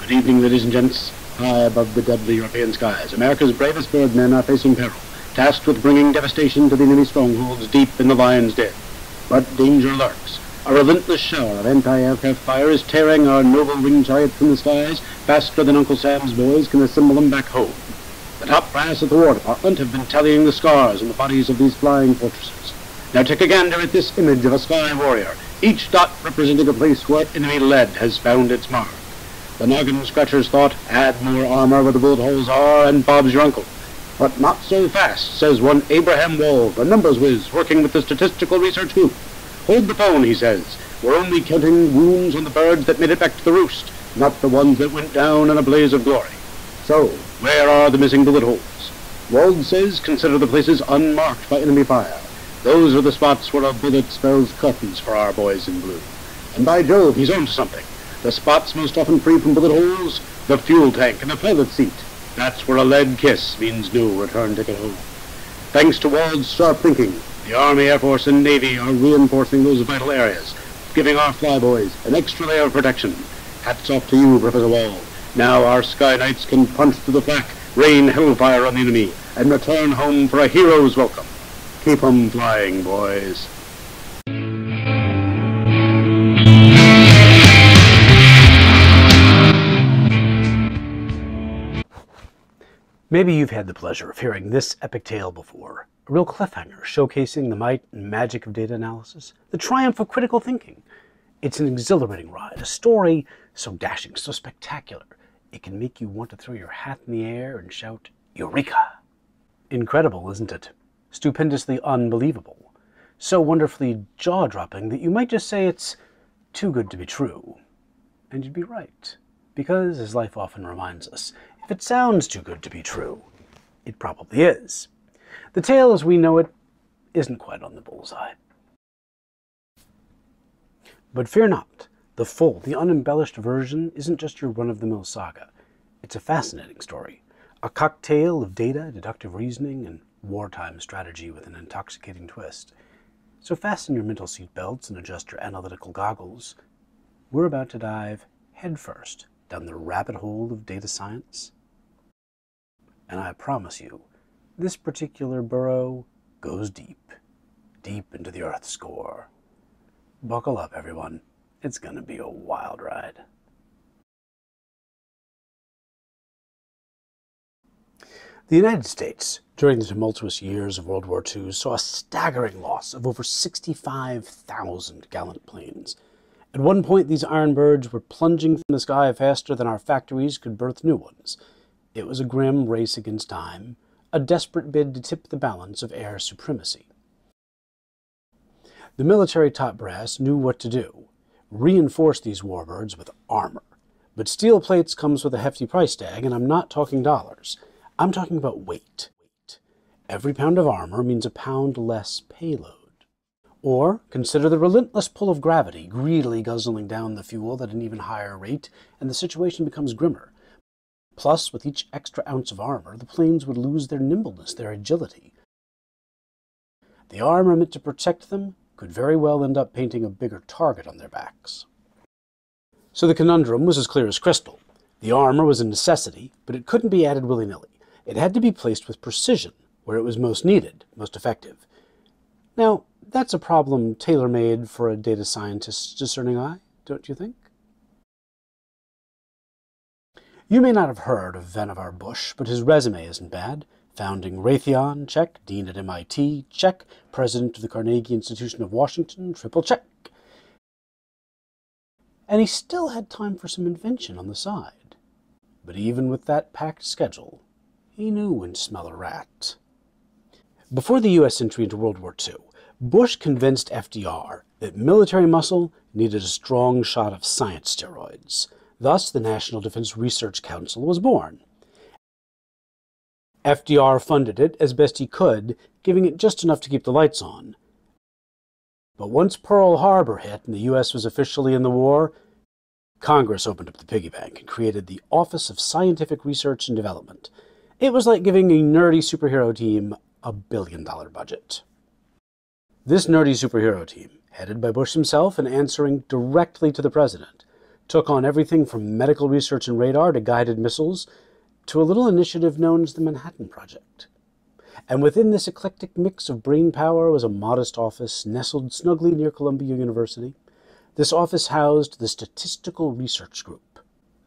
Good evening, ladies and gents. High above the deadly European skies, America's bravest birdmen are facing peril, tasked with bringing devastation to the enemy strongholds deep in the lion's den. But danger lurks. A relentless shower of anti-aircraft fire is tearing our noble winged chariots from the skies faster than Uncle Sam's boys can assemble them back home. The top brass at the War Department have been tallying the scars on the bodies of these flying fortresses. Now take a gander at this image of a sky warrior, each dot representing a place where enemy lead has found its mark. The noggin scratchers thought, add more armor where the bullet holes are, and Bob's your uncle. But not so fast, says one Abraham Wald, a numbers whiz working with the Statistical Research Group. Hold the phone, he says. We're only counting wounds on the birds that made it back to the roost, not the ones that went down in a blaze of glory. So, where are the missing bullet holes? Wald says, consider the places unmarked by enemy fire. Those are the spots where a bullet spells curtains for our boys in blue. And by Jove, he's on to something. The spots most often free from bullet holes, the fuel tank and the pilot seat. That's where a lead kiss means no return ticket home. Thanks to Wald's sharp thinking, the Army, Air Force, and Navy are reinforcing those vital areas, giving our flyboys an extra layer of protection. Hats off to you, Professor Wald. Now our Sky Knights can punch through the flak, rain hellfire on the enemy, and return home for a hero's welcome. Keep 'em flying, boys. Maybe you've had the pleasure of hearing this epic tale before, a real cliffhanger showcasing the might and magic of data analysis, the triumph of critical thinking. It's an exhilarating ride, a story so dashing, so spectacular, it can make you want to throw your hat in the air and shout, Eureka! Incredible, isn't it? Stupendously unbelievable. So wonderfully jaw-dropping that you might just say it's too good to be true. And you'd be right, because, as life often reminds us, if it sounds too good to be true, it probably is. The tale as we know it isn't quite on the bullseye. But fear not, the full, the unembellished version isn't just your run-of-the-mill saga. It's a fascinating story, a cocktail of data, deductive reasoning, and wartime strategy with an intoxicating twist. So fasten your mental seatbelts and adjust your analytical goggles. We're about to dive headfirst down the rabbit hole of data science. And I promise you, this particular burrow goes deep, deep into the Earth's core. Buckle up, everyone. It's going to be a wild ride. The United States, during the tumultuous years of World War II, saw a staggering loss of over 65,000 gallant planes. At one point, these iron birds were plunging from the sky faster than our factories could birth new ones. It was a grim race against time, a desperate bid to tip the balance of air supremacy. The military top brass knew what to do, reinforce these warbirds with armor. But steel plates comes with a hefty price tag, and I'm not talking dollars. I'm talking about weight. Every pound of armor means a pound less payload. Or consider the relentless pull of gravity, greedily guzzling down the fuel at an even higher rate, and the situation becomes grimmer. Plus, with each extra ounce of armor, the planes would lose their nimbleness, their agility. The armor meant to protect them could very well end up painting a bigger target on their backs. So the conundrum was as clear as crystal. The armor was a necessity, but it couldn't be added willy-nilly. It had to be placed with precision, where it was most needed, most effective. Now, that's a problem tailor-made for a data scientist's discerning eye, don't you think? You may not have heard of Vannevar Bush, but his resume isn't bad. Founding Raytheon, check. Dean at MIT, check. President of the Carnegie Institution of Washington, triple check. And he still had time for some invention on the side. But even with that packed schedule, he knew when to smell a rat. Before the U.S. entry into World War II, Bush convinced FDR that military muscle needed a strong shot of science steroids. Thus, the National Defense Research Council was born. FDR funded it as best he could, giving it just enough to keep the lights on. But once Pearl Harbor hit and the U.S. was officially in the war, Congress opened up the piggy bank and created the Office of Scientific Research and Development. It was like giving a nerdy superhero team a $1 billion budget. This nerdy superhero team, headed by Bush himself and answering directly to the president, took on everything from medical research and radar to guided missiles to a little initiative known as the Manhattan Project. And within this eclectic mix of brain power was a modest office nestled snugly near Columbia University. This office housed the Statistical Research Group,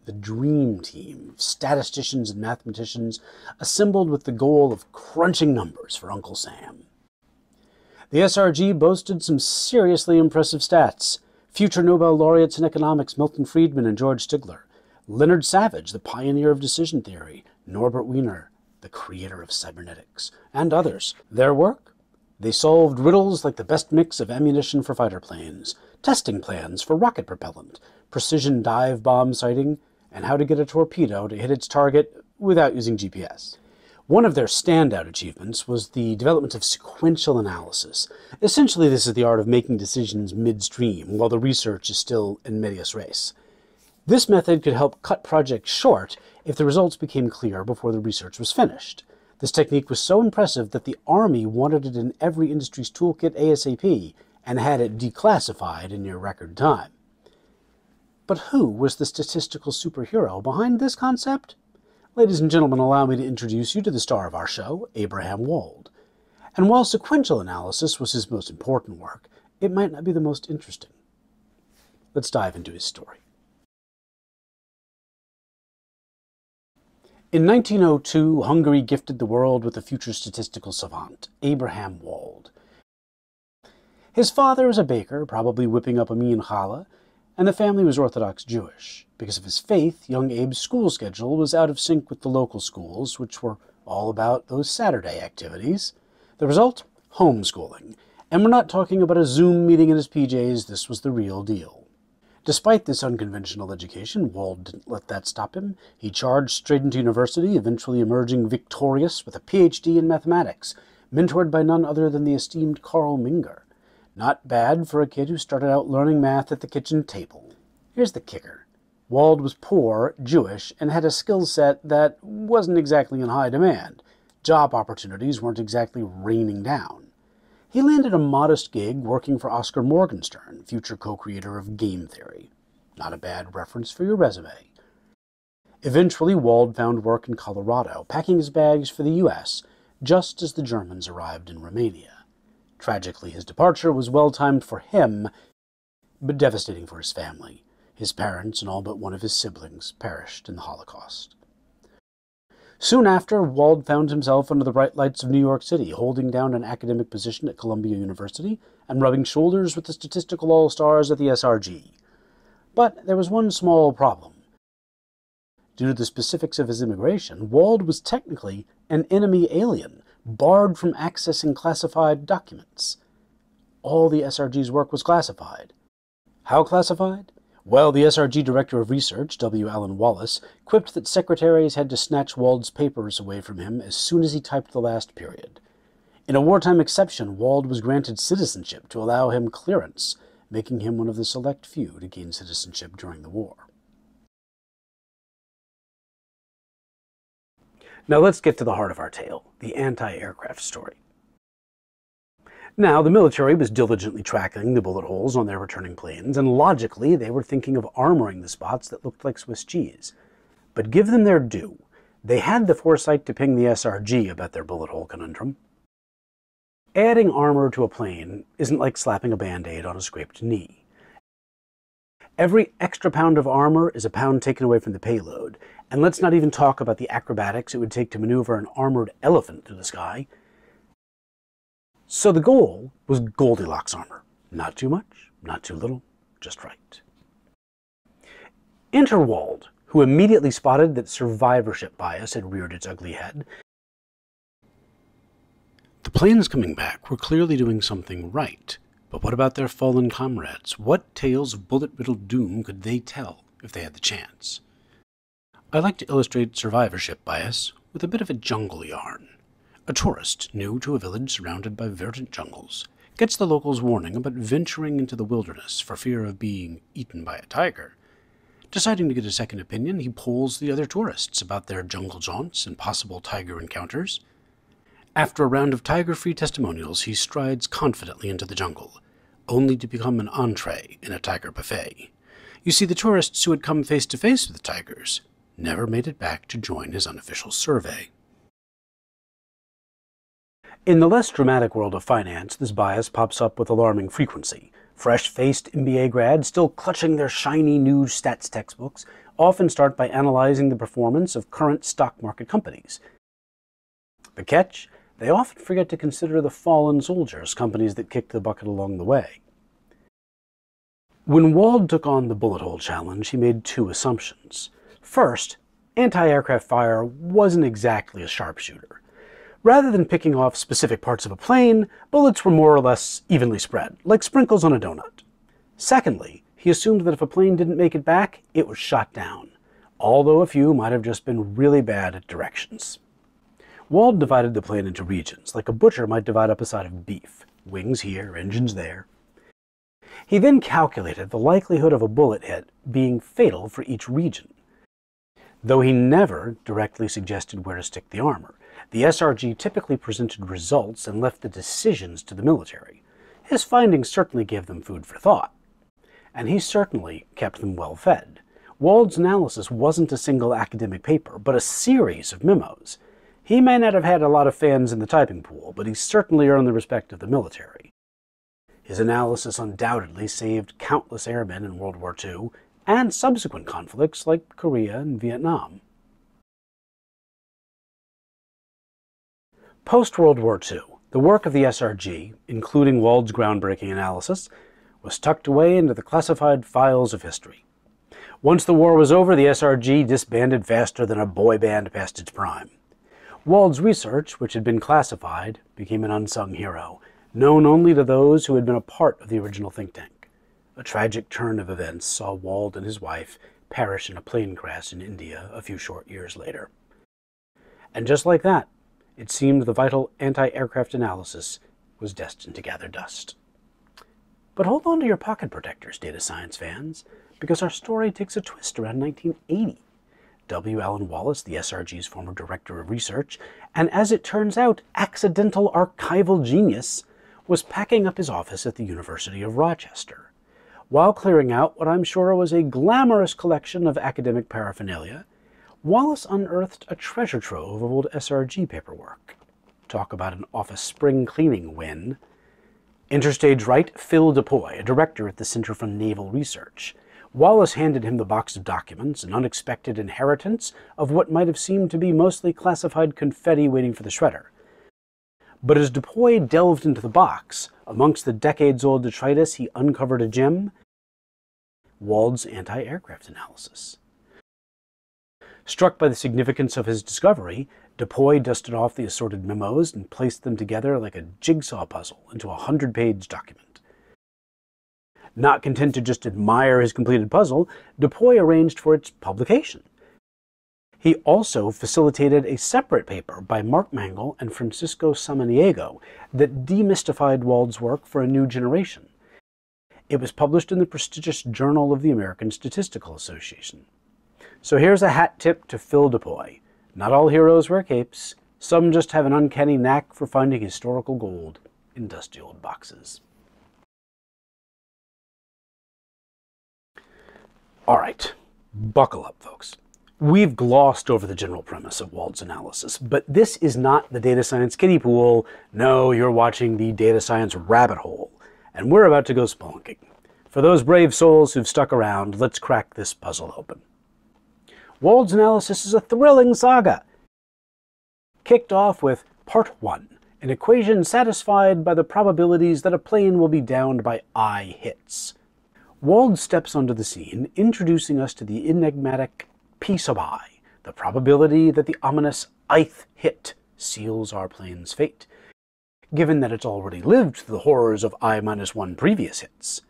the dream team of statisticians and mathematicians assembled with the goal of crunching numbers for Uncle Sam. The SRG boasted some seriously impressive stats. Future Nobel laureates in economics Milton Friedman and George Stigler, Leonard Savage, the pioneer of decision theory, Norbert Wiener, the creator of cybernetics, and others. Their work? They solved riddles like the best mix of ammunition for fighter planes, testing plans for rocket propellant, precision dive bomb sighting, and how to get a torpedo to hit its target without using GPS. One of their standout achievements was the development of sequential analysis. Essentially, this is the art of making decisions midstream while the research is still in medias res. This method could help cut projects short if the results became clear before the research was finished. This technique was so impressive that the Army wanted it in every industry's toolkit ASAP and had it declassified in near record time. But who was the statistical superhero behind this concept? Ladies and gentlemen, allow me to introduce you to the star of our show, Abraham Wald. And while sequential analysis was his most important work, it might not be the most interesting. Let's dive into his story. In 1902, Hungary gifted the world with a future statistical savant, Abraham Wald. His father was a baker, probably whipping up a mean challah, and the family was Orthodox Jewish. Because of his faith, young Abe's school schedule was out of sync with the local schools, which were all about those Saturday activities. The result? Homeschooling. And we're not talking about a Zoom meeting in his PJs, this was the real deal. Despite this unconventional education, Wald didn't let that stop him. He charged straight into university, eventually emerging victorious with a PhD in mathematics, mentored by none other than the esteemed Carl Minger. Not bad for a kid who started out learning math at the kitchen table. Here's the kicker. Wald was poor, Jewish, and had a skill set that wasn't exactly in high demand. Job opportunities weren't exactly raining down. He landed a modest gig working for Oscar Morgenstern, future co-creator of game theory. Not a bad reference for your resume. Eventually, Wald found work in Colorado, packing his bags for the U.S., just as the Germans arrived in Romania. Tragically, his departure was well-timed for him, but devastating for his family. His parents and all but one of his siblings perished in the Holocaust. Soon after, Wald found himself under the bright lights of New York City, holding down an academic position at Columbia University and rubbing shoulders with the statistical all-stars at the SRG. But there was one small problem. Due to the specifics of his immigration, Wald was technically an enemy alien, barred from accessing classified documents. All the SRG's work was classified. How classified? Well, the SRG Director of Research, W. Allen Wallace, quipped that secretaries had to snatch Wald's papers away from him as soon as he typed the last period. In a wartime exception, Wald was granted citizenship to allow him clearance, making him one of the select few to gain citizenship during the war. Now let's get to the heart of our tale, the anti-aircraft story. Now, the military was diligently tracking the bullet holes on their returning planes, and logically they were thinking of armoring the spots that looked like Swiss cheese. But give them their due. They had the foresight to ping the SRG about their bullet hole conundrum. Adding armor to a plane isn't like slapping a Band-Aid on a scraped knee. Every extra pound of armor is a pound taken away from the payload, and let's not even talk about the acrobatics it would take to maneuver an armored elephant through the sky. So the goal was Goldilocks armor. Not too much, not too little, just right. Enter Wald, who immediately spotted that survivorship bias had reared its ugly head. The planes coming back were clearly doing something right, but what about their fallen comrades? What tales of bullet-riddled doom could they tell if they had the chance? I like to illustrate survivorship bias with a bit of a jungle yarn. A tourist, new to a village surrounded by verdant jungles, gets the locals' warning about venturing into the wilderness for fear of being eaten by a tiger. Deciding to get a second opinion, he polls the other tourists about their jungle jaunts and possible tiger encounters. After a round of tiger-free testimonials, he strides confidently into the jungle, only to become an entree in a tiger buffet. You see, the tourists who had come face to face with the tigers never made it back to join his unofficial survey. In the less dramatic world of finance, this bias pops up with alarming frequency. Fresh-faced MBA grads, still clutching their shiny new stats textbooks, often start by analyzing the performance of current stock market companies. The catch? They often forget to consider the fallen soldiers, companies that kicked the bucket along the way. When Wald took on the bullet hole challenge, he made two assumptions. First, anti-aircraft fire wasn't exactly a sharpshooter. Rather than picking off specific parts of a plane, bullets were more or less evenly spread, like sprinkles on a donut. Secondly, he assumed that if a plane didn't make it back, it was shot down, although a few might have just been really bad at directions. Wald divided the plane into regions, like a butcher might divide up a side of beef, wings here, engines there. He then calculated the likelihood of a bullet hit being fatal for each region. Though he never directly suggested where to stick the armor, the SRG typically presented results and left the decisions to the military. His findings certainly gave them food for thought, and he certainly kept them well fed. Wald's analysis wasn't a single academic paper, but a series of memos. He may not have had a lot of fans in the typing pool, but he certainly earned the respect of the military. His analysis undoubtedly saved countless airmen in World War II and subsequent conflicts like Korea and Vietnam. Post-World War II, the work of the SRG, including Wald's groundbreaking analysis, was tucked away into the classified files of history. Once the war was over, the SRG disbanded faster than a boy band past its prime. Wald's research, which had been classified, became an unsung hero, known only to those who had been a part of the original think tank. A tragic turn of events saw Wald and his wife perish in a plane crash in India a few short years later. And just like that, it seemed the vital anti-aircraft analysis was destined to gather dust. But hold on to your pocket protectors, data science fans, because our story takes a twist around 1980. W. Allen Wallace, the SRG's former director of research, and as it turns out, accidental archival genius, was packing up his office at the University of Rochester. While clearing out what I'm sure was a glamorous collection of academic paraphernalia, Wallace unearthed a treasure trove of old SRG paperwork. Talk about an office spring cleaning win. Interstage right Phil DePoy, a director at the Center for Naval Research. Wallace handed him the box of documents, an unexpected inheritance of what might have seemed to be mostly classified confetti waiting for the shredder. But as DePoy delved into the box, amongst the decades-old detritus he uncovered a gem: Wald's anti-aircraft analysis. Struck by the significance of his discovery, DePoy dusted off the assorted memos and placed them together like a jigsaw puzzle into a 100-page document. Not content to just admire his completed puzzle, DePoy arranged for its publication. He also facilitated a separate paper by Mark Mangle and Francisco Samaniego that demystified Wald's work for a new generation. It was published in the prestigious Journal of the American Statistical Association. So here's a hat tip to Phil DePoy. Not all heroes wear capes. Some just have an uncanny knack for finding historical gold in dusty old boxes. All right, buckle up, folks. We've glossed over the general premise of Wald's analysis, but this is not the data science kiddie pool. No, you're watching the data science rabbit hole, and we're about to go spelunking. For those brave souls who've stuck around, let's crack this puzzle open. Wald's analysis is a thrilling saga. Kicked off with Part 1, an equation satisfied by the probabilities that a plane will be downed by I hits. Wald steps onto the scene, introducing us to the enigmatic P sub I, the probability that the ominous ith hit seals our plane's fate, given that it's already lived through the horrors of I-1 previous hits.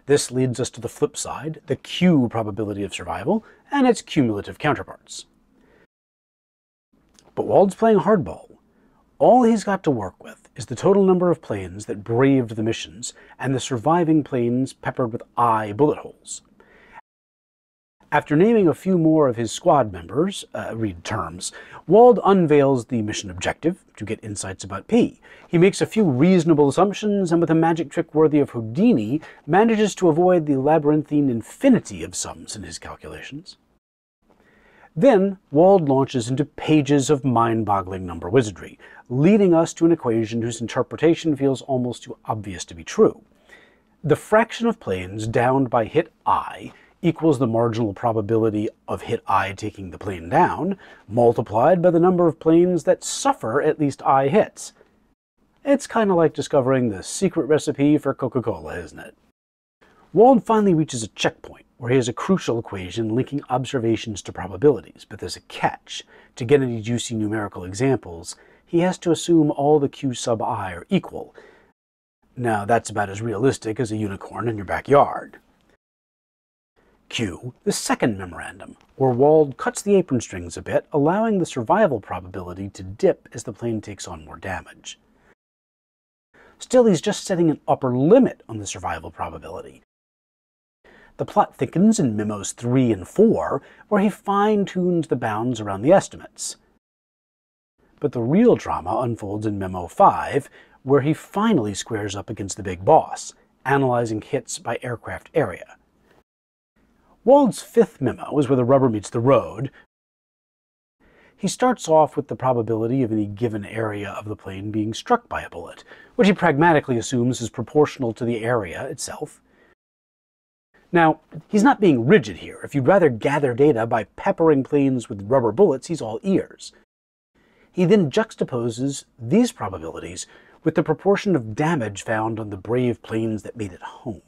This leads us to the flip side, the Q probability of survival, and its cumulative counterparts. But Wald's playing hardball. All he's got to work with is the total number of planes that braved the missions and the surviving planes peppered with I bullet holes. After naming a few more of his squad members, read terms, Wald unveils the mission objective, to get insights about P. He makes a few reasonable assumptions, and with a magic trick worthy of Houdini, manages to avoid the labyrinthine infinity of sums in his calculations. Then, Wald launches into pages of mind-boggling number wizardry, leading us to an equation whose interpretation feels almost too obvious to be true. The fraction of planes downed by hit I equals the marginal probability of hit I taking the plane down, multiplied by the number of planes that suffer at least I hits. It's kind of like discovering the secret recipe for Coca-Cola, isn't it? Wald finally reaches a checkpoint, where he has a crucial equation linking observations to probabilities, but there's a catch. To get any juicy numerical examples, he has to assume all the q sub I are equal. Now, that's about as realistic as a unicorn in your backyard. Q, the second memorandum, where Wald cuts the apron strings a bit, allowing the survival probability to dip as the plane takes on more damage. Still, he's just setting an upper limit on the survival probability. The plot thickens in memos 3 and 4, where he fine-tunes the bounds around the estimates. But the real drama unfolds in memo 5, where he finally squares up against the big boss, analyzing hits by aircraft area. Wald's fifth memo is where the rubber meets the road. He starts off with the probability of any given area of the plane being struck by a bullet, which he pragmatically assumes is proportional to the area itself. Now, he's not being rigid here. If you'd rather gather data by peppering planes with rubber bullets, he's all ears. He then juxtaposes these probabilities with the proportion of damage found on the brave planes that made it home.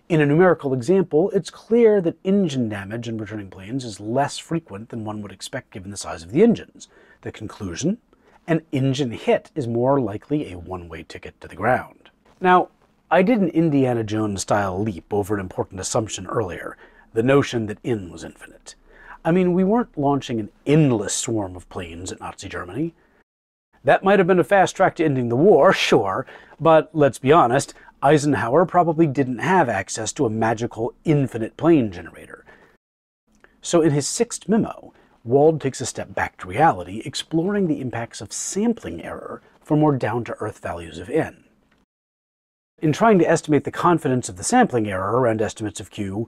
In a numerical example, it's clear that engine damage in returning planes is less frequent than one would expect given the size of the engines. The conclusion? An engine hit is more likely a one-way ticket to the ground. Now, I did an Indiana Jones-style leap over an important assumption earlier, the notion that N was infinite. I mean, we weren't launching an endless swarm of planes at Nazi Germany. That might have been a fast track to ending the war, sure, but let's be honest, Eisenhower probably didn't have access to a magical infinite plane generator. So in his sixth memo, Wald takes a step back to reality, exploring the impacts of sampling error for more down-to-earth values of N. In trying to estimate the confidence of the sampling error around estimates of Q,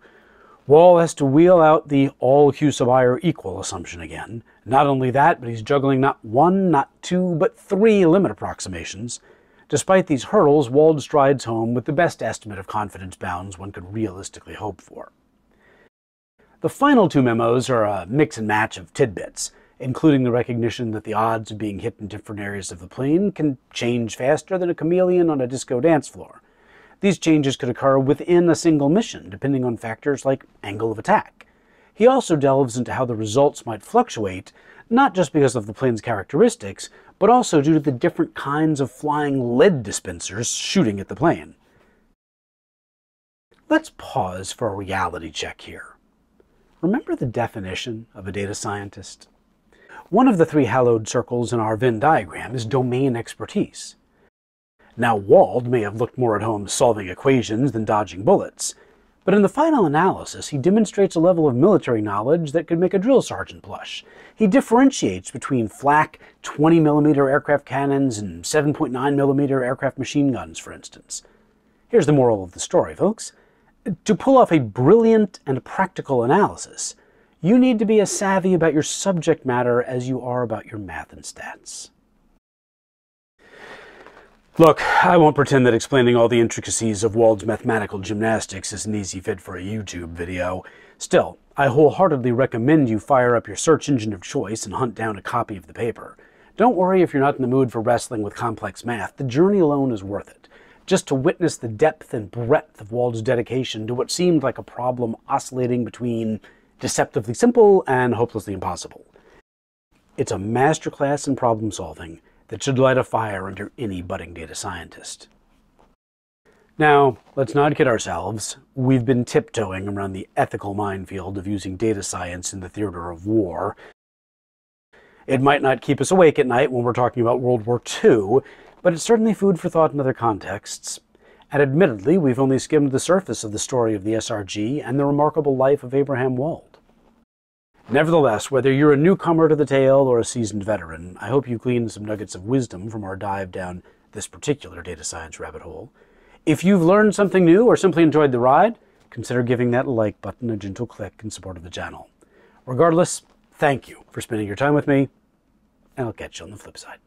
Wald has to wheel out the all Q sub I are equal assumption again. Not only that, but he's juggling not one, not two, but 3 limit approximations. Despite these hurdles, Wald strides home with the best estimate of confidence bounds one could realistically hope for. The final 2 memos are a mix and match of tidbits, including the recognition that the odds of being hit in different areas of the plane can change faster than a chameleon on a disco dance floor. These changes could occur within a single mission, depending on factors like angle of attack. He also delves into how the results might fluctuate, not just because of the plane's characteristics, but also due to the different kinds of flying lead dispensers shooting at the plane. Let's pause for a reality check here. Remember the definition of a data scientist? One of the 3 hallowed circles in our Venn diagram is domain expertise. Now, Wald may have looked more at home solving equations than dodging bullets, but in the final analysis, he demonstrates a level of military knowledge that could make a drill sergeant blush. He differentiates between flak 20mm aircraft cannons and 7.9mm aircraft machine guns, for instance. Here's the moral of the story, folks. To pull off a brilliant and practical analysis, you need to be as savvy about your subject matter as you are about your math and stats. Look, I won't pretend that explaining all the intricacies of Wald's mathematical gymnastics is an easy fit for a YouTube video. Still, I wholeheartedly recommend you fire up your search engine of choice and hunt down a copy of the paper. Don't worry if you're not in the mood for wrestling with complex math. The journey alone is worth it. Just to witness the depth and breadth of Wald's dedication to what seemed like a problem oscillating between deceptively simple and hopelessly impossible. It's a masterclass in problem solving that should light a fire under any budding data scientist. Now, let's not kid ourselves. We've been tiptoeing around the ethical minefield of using data science in the theater of war. It might not keep us awake at night when we're talking about World War II, but it's certainly food for thought in other contexts. And admittedly, we've only skimmed the surface of the story of the SRG and the remarkable life of Abraham Wald. Nevertheless, whether you're a newcomer to the tale or a seasoned veteran, I hope you gleaned some nuggets of wisdom from our dive down this particular data science rabbit hole. If you've learned something new or simply enjoyed the ride, consider giving that like button a gentle click in support of the channel. Regardless, thank you for spending your time with me, and I'll catch you on the flip side.